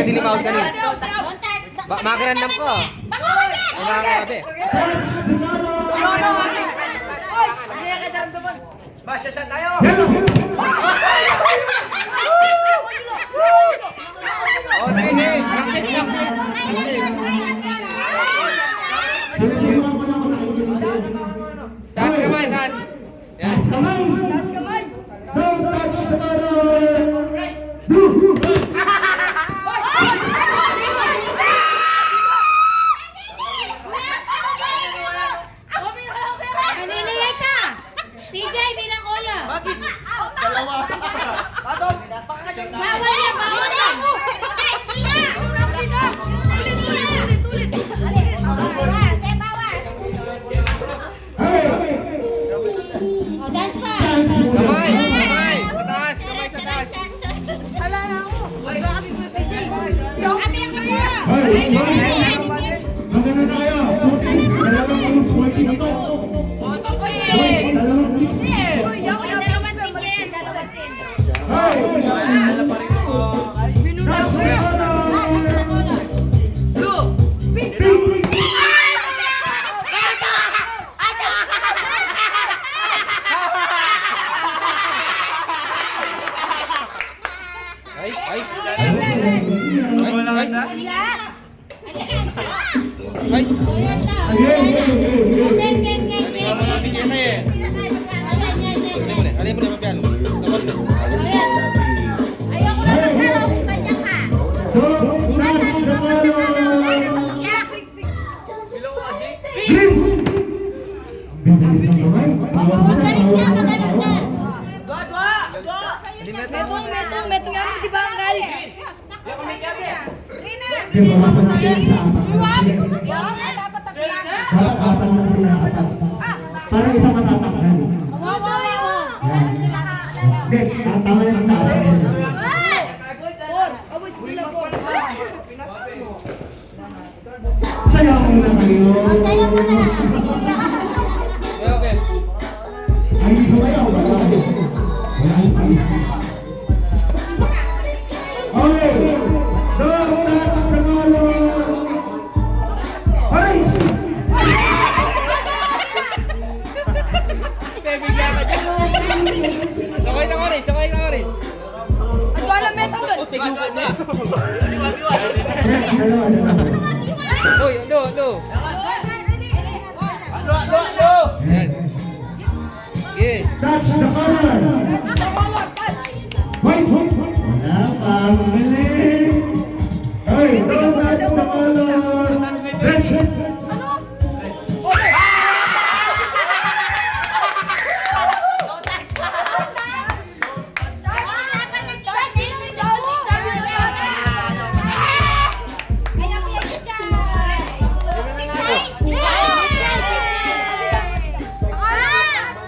dilimaw ka rin. Magarandam ko. Ay, nakakabi. Masya siya tayo! Oh, sige. Practice. Taas kamay, taas. Yan. Taas kamay. Don't touch the color. Blue. Maniningay ka! PJ, bilang kola! Bakit? Dalawa. Patong, Bawal yan! Bawal yan! Ulit! Bawas! Bawas! O, dance pa! Kamay. Sa taas. Kamay sa taas. Hala na ako! Wala kami po, PJ! Yung kami ang kami! Magano na kayo? Dalawang rules working ito. Ay. Hindi mo na bigyan na eh. Alin mo na mabiyan. Ayoko na magtalo kung ganyan ka! Don't touch the color. Green. Bilis ng kamay. Magalis ka! Magalis ka! Metong yan mo, di ba, Anggal? Di ba masasabi sa Iwan! Dapat tatlo. dapat apat na sila apat. Para isa matatakdan. Wawa mo! Hindi, tama na ang tama. Sayaw muna kayo. Masaya mo na! Okay. Ay, hindi sumayaw. Wala kayo. Wala kayong palis. Okay. Don't touch the color. Orange. Bigla ka dyan. Sakay ka rin. Ang wala metong doon. Dalawa. Uy, lo. Yan. Sige. Touch the color. Touch the color, touch. White. Wala pa. Magaling.